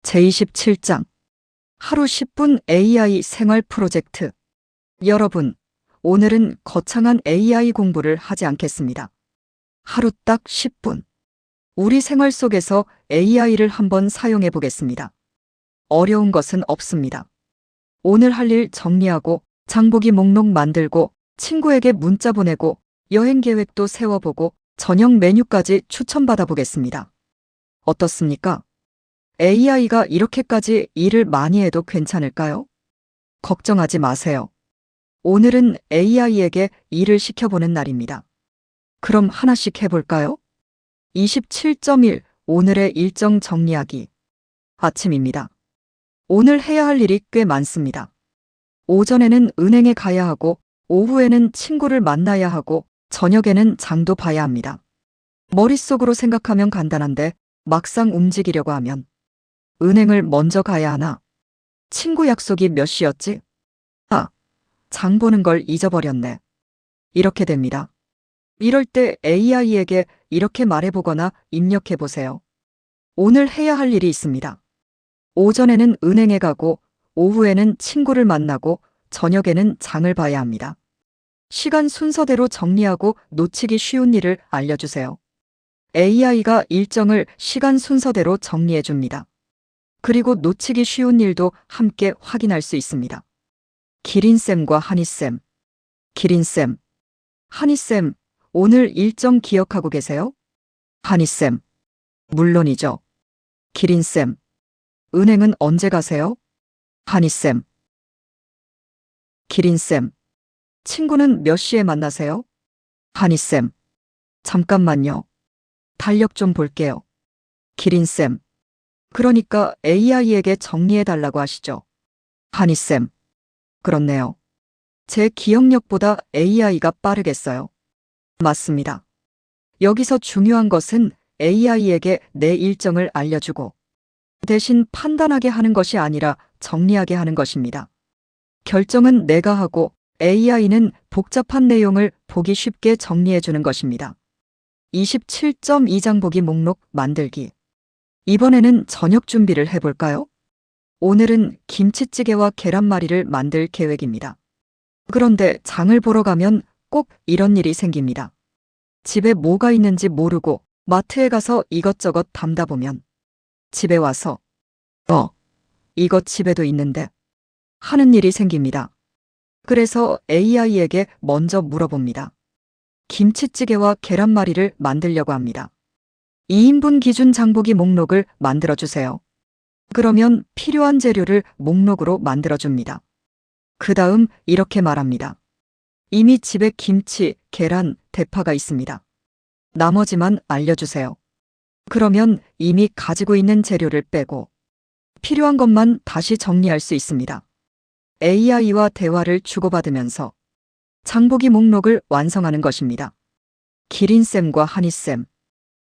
제27장 하루 10분 AI 생활 프로젝트. 여러분, 오늘은 거창한 AI 공부를 하지 않겠습니다. 하루 딱 10분. 우리 생활 속에서 AI를 한번 사용해 보겠습니다. 어려운 것은 없습니다. 오늘 할 일 정리하고, 장보기 목록 만들고, 친구에게 문자 보내고, 여행 계획도 세워보고, 저녁 메뉴까지 추천받아 보겠습니다. 어떻습니까? AI가 이렇게까지 일을 많이 해도 괜찮을까요? 걱정하지 마세요. 오늘은 AI에게 일을 시켜보는 날입니다. 그럼 하나씩 해볼까요? 27.1 오늘의 일정 정리하기. 아침입니다. 오늘 해야 할 일이 꽤 많습니다. 오전에는 은행에 가야 하고, 오후에는 친구를 만나야 하고, 저녁에는 장도 봐야 합니다. 머릿속으로 생각하면 간단한데 막상 움직이려고 하면 은행을 먼저 가야 하나? 친구 약속이 몇 시였지? 아, 장 보는 걸 잊어버렸네. 이렇게 됩니다. 이럴 때 AI에게 이렇게 말해보거나 입력해보세요. 오늘 해야 할 일이 있습니다. 오전에는 은행에 가고, 오후에는 친구를 만나고, 저녁에는 장을 봐야 합니다. 시간 순서대로 정리하고 놓치기 쉬운 일을 알려주세요. AI가 일정을 시간 순서대로 정리해줍니다. 그리고 놓치기 쉬운 일도 함께 확인할 수 있습니다. 기린쌤과 한이쌤. 기린쌤. 한이쌤, 오늘 일정 기억하고 계세요? 한이쌤. 물론이죠. 기린쌤. 은행은 언제 가세요? 한이쌤. 기린쌤. 친구는 몇 시에 만나세요? 한이쌤. 잠깐만요. 달력 좀 볼게요. 기린쌤. 그러니까 AI에게 정리해달라고 하시죠. 한이쌤. 그렇네요. 제 기억력보다 AI가 빠르겠어요. 맞습니다. 여기서 중요한 것은 AI에게 내 일정을 알려주고 대신 판단하게 하는 것이 아니라 정리하게 하는 것입니다. 결정은 내가 하고 AI는 복잡한 내용을 보기 쉽게 정리해주는 것입니다. 27.2장 보기 목록 만들기. 이번에는 저녁 준비를 해볼까요? 오늘은 김치찌개와 계란말이를 만들 계획입니다. 그런데 장을 보러 가면 꼭 이런 일이 생깁니다. 집에 뭐가 있는지 모르고 마트에 가서 이것저것 담다 보면 집에 와서 이거 집에도 있는데 하는 일이 생깁니다. 그래서 AI에게 먼저 물어봅니다. 김치찌개와 계란말이를 만들려고 합니다. 2인분 기준 장보기 목록을 만들어주세요. 그러면 필요한 재료를 목록으로 만들어줍니다. 그 다음 이렇게 말합니다. 이미 집에 김치, 계란, 대파가 있습니다. 나머지만 알려주세요. 그러면 이미 가지고 있는 재료를 빼고 필요한 것만 다시 정리할 수 있습니다. AI와 대화를 주고받으면서 장보기 목록을 완성하는 것입니다. 기린쌤과 한이쌤.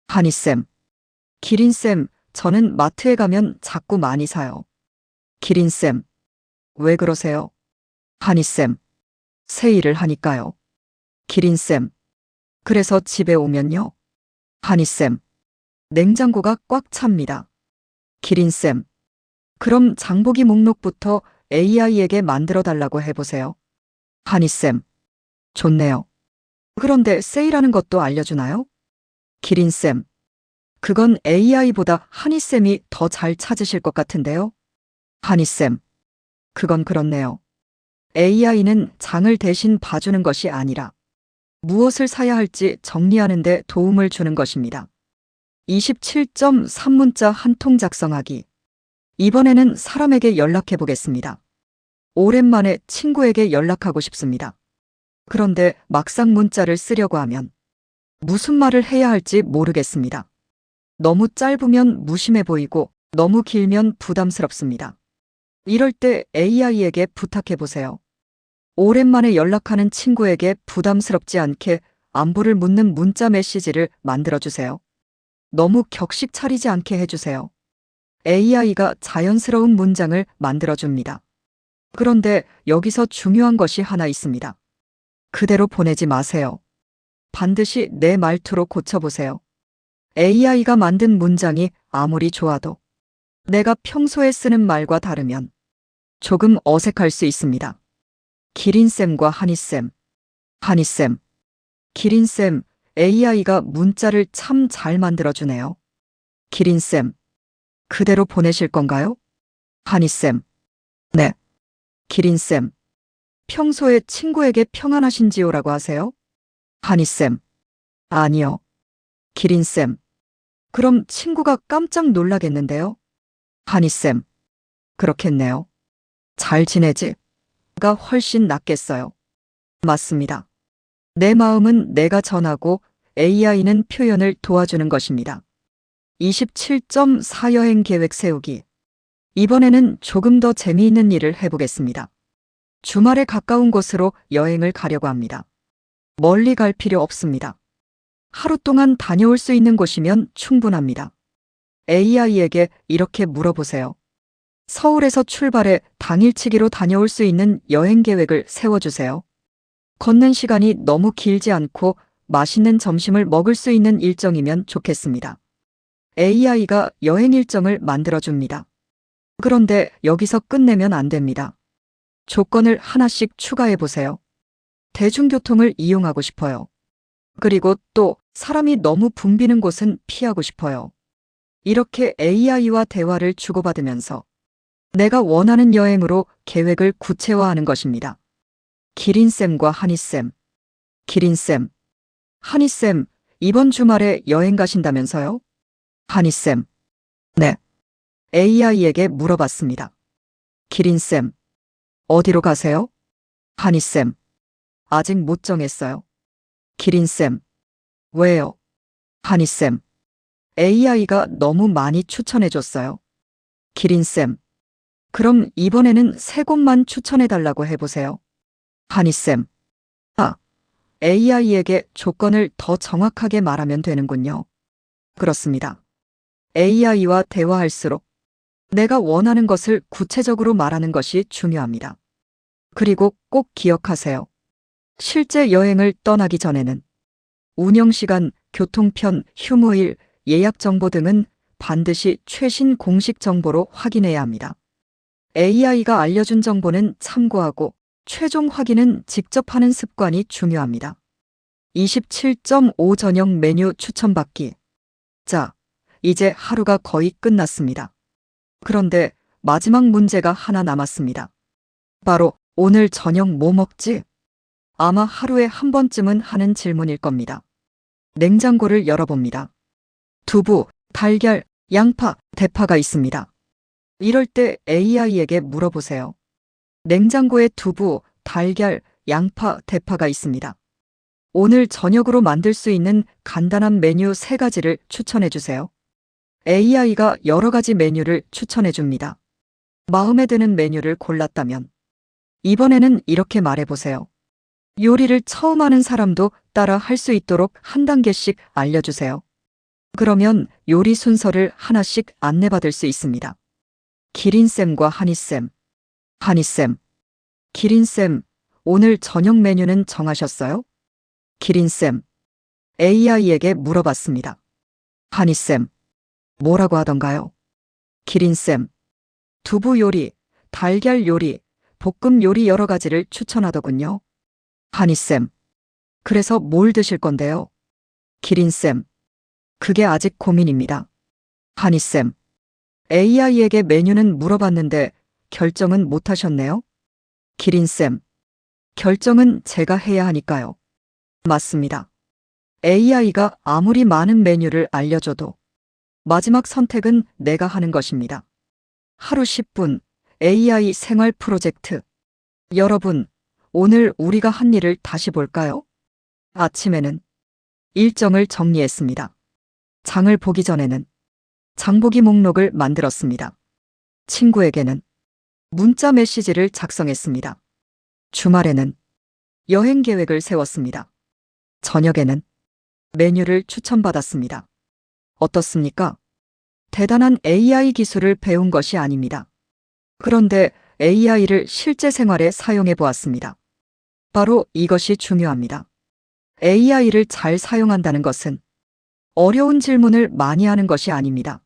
한이쌤. 기린쌤, 저는 마트에 가면 자꾸 많이 사요. 기린쌤. 왜 그러세요? 한이쌤. 세일을 하니까요. 기린쌤. 그래서 집에 오면요. 한이쌤. 냉장고가 꽉 찹니다. 기린쌤. 그럼 장보기 목록부터 AI에게 만들어 달라고 해보세요. 한이쌤. 좋네요. 그런데 세일하는 것도 알려주나요? 기린쌤. 그건 AI보다 한이쌤이 더 잘 찾으실 것 같은데요? 한이쌤. 그건 그렇네요. AI는 장을 대신 봐주는 것이 아니라 무엇을 사야 할지 정리하는 데 도움을 주는 것입니다. 27.3 문자 한 통 작성하기. 이번에는 사람에게 연락해 보겠습니다. 오랜만에 친구에게 연락하고 싶습니다. 그런데 막상 문자를 쓰려고 하면 무슨 말을 해야 할지 모르겠습니다. 너무 짧으면 무심해 보이고 너무 길면 부담스럽습니다. 이럴 때 AI에게 부탁해 보세요. 오랜만에 연락하는 친구에게 부담스럽지 않게 안부를 묻는 문자 메시지를 만들어주세요. 너무 격식 차리지 않게 해주세요. AI가 자연스러운 문장을 만들어줍니다. 그런데 여기서 중요한 것이 하나 있습니다. 그대로 보내지 마세요. 반드시 내 말투로 고쳐보세요. AI가 만든 문장이 아무리 좋아도 내가 평소에 쓰는 말과 다르면 조금 어색할 수 있습니다. 기린쌤과 한이쌤. 한이쌤. 기린쌤, AI가 문자를 참 잘 만들어주네요. 기린쌤. 그대로 보내실 건가요? 한이쌤. 네. 기린쌤. 평소에 친구에게 평안하신지요라고 하세요? 한이쌤. 아니요. 기린쌤. 그럼 친구가 깜짝 놀라겠는데요? 한이쌤. 그렇겠네요. 잘 지내지? 가 훨씬 낫겠어요. 맞습니다. 내 마음은 내가 전하고 AI는 표현을 도와주는 것입니다. 27.4 여행 계획 세우기. 이번에는 조금 더 재미있는 일을 해보겠습니다. 주말에 가까운 곳으로 여행을 가려고 합니다. 멀리 갈 필요 없습니다. 하루 동안 다녀올 수 있는 곳이면 충분합니다. AI에게 이렇게 물어보세요. 서울에서 출발해 당일치기로 다녀올 수 있는 여행 계획을 세워주세요. 걷는 시간이 너무 길지 않고 맛있는 점심을 먹을 수 있는 일정이면 좋겠습니다. AI가 여행 일정을 만들어줍니다. 그런데 여기서 끝내면 안 됩니다. 조건을 하나씩 추가해 보세요. 대중교통을 이용하고 싶어요. 그리고 또 사람이 너무 붐비는 곳은 피하고 싶어요. 이렇게 AI와 대화를 주고받으면서 내가 원하는 여행으로 계획을 구체화하는 것입니다. 기린쌤과 한이쌤. 기린쌤. 한이쌤, 이번 주말에 여행 가신다면서요? 한이쌤. 네. AI에게 물어봤습니다. 기린쌤. 어디로 가세요? 한이쌤. 아직 못 정했어요. 기린쌤. 왜요? 한이쌤. AI가 너무 많이 추천해줬어요. 기린쌤. 그럼 이번에는 세 곳만 추천해달라고 해보세요. 한이쌤. AI에게 조건을 더 정확하게 말하면 되는군요. 그렇습니다. AI와 대화할수록 내가 원하는 것을 구체적으로 말하는 것이 중요합니다. 그리고 꼭 기억하세요. 실제 여행을 떠나기 전에는 운영시간, 교통편, 휴무일, 예약 정보 등은 반드시 최신 공식 정보로 확인해야 합니다. AI가 알려준 정보는 참고하고 최종 확인은 직접 하는 습관이 중요합니다. 27.5 저녁 메뉴 추천받기. 자, 이제 하루가 거의 끝났습니다. 그런데 마지막 문제가 하나 남았습니다. 바로 오늘 저녁 뭐 먹지? 아마 하루에 한 번쯤은 하는 질문일 겁니다. 냉장고를 열어봅니다. 두부, 달걀, 양파, 대파가 있습니다. 이럴 때 AI에게 물어보세요. 냉장고에 두부, 달걀, 양파, 대파가 있습니다. 오늘 저녁으로 만들 수 있는 간단한 메뉴 3가지를 추천해 주세요. AI가 여러 가지 메뉴를 추천해 줍니다. 마음에 드는 메뉴를 골랐다면 이번에는 이렇게 말해보세요. 요리를 처음 하는 사람도 따라 할 수 있도록 한 단계씩 알려주세요. 그러면 요리 순서를 하나씩 안내받을 수 있습니다. 기린쌤과 한이쌤. 한이쌤. 기린쌤, 오늘 저녁 메뉴는 정하셨어요? 기린쌤. AI에게 물어봤습니다. 한이쌤. 뭐라고 하던가요? 기린쌤. 두부 요리, 달걀 요리, 볶음 요리 여러 가지를 추천하더군요. 한이쌤. 그래서 뭘 드실 건데요? 기린쌤. 그게 아직 고민입니다. 한이쌤. AI에게 메뉴는 물어봤는데 결정은 못 하셨네요? 기린쌤. 결정은 제가 해야 하니까요. 맞습니다. AI가 아무리 많은 메뉴를 알려줘도 마지막 선택은 내가 하는 것입니다. 하루 10분 AI 생활 프로젝트. 여러분, 오늘 우리가 한 일을 다시 볼까요? 아침에는 일정을 정리했습니다. 장을 보기 전에는 장보기 목록을 만들었습니다. 친구에게는 문자 메시지를 작성했습니다. 주말에는 여행 계획을 세웠습니다. 저녁에는 메뉴를 추천받았습니다. 어떻습니까? 대단한 AI 기술을 배운 것이 아닙니다. 그런데 AI를 실제 생활에 사용해 보았습니다. 바로 이것이 중요합니다. AI를 잘 사용한다는 것은 어려운 질문을 많이 하는 것이 아닙니다.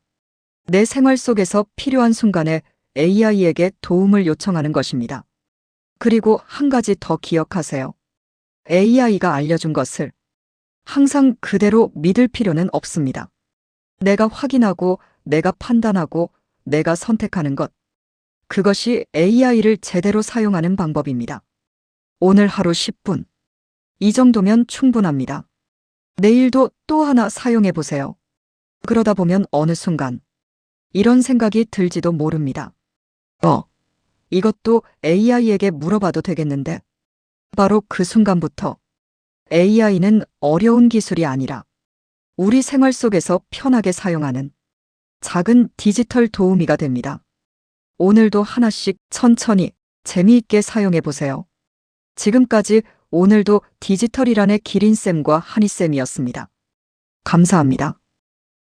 내 생활 속에서 필요한 순간에 AI에게 도움을 요청하는 것입니다. 그리고 한 가지 더 기억하세요. AI가 알려준 것을 항상 그대로 믿을 필요는 없습니다. 내가 확인하고, 내가 판단하고, 내가 선택하는 것. 그것이 AI를 제대로 사용하는 방법입니다. 오늘 하루 10분. 이 정도면 충분합니다. 내일도 또 하나 사용해 보세요. 그러다 보면 어느 순간 이런 생각이 들지도 모릅니다. 이것도 AI에게 물어봐도 되겠는데, 바로 그 순간부터 AI는 어려운 기술이 아니라 우리 생활 속에서 편하게 사용하는 작은 디지털 도우미가 됩니다. 오늘도 하나씩 천천히 재미있게 사용해 보세요. 지금까지 오늘도 디지털이란의 기린쌤과 한희쌤이었습니다. 감사합니다.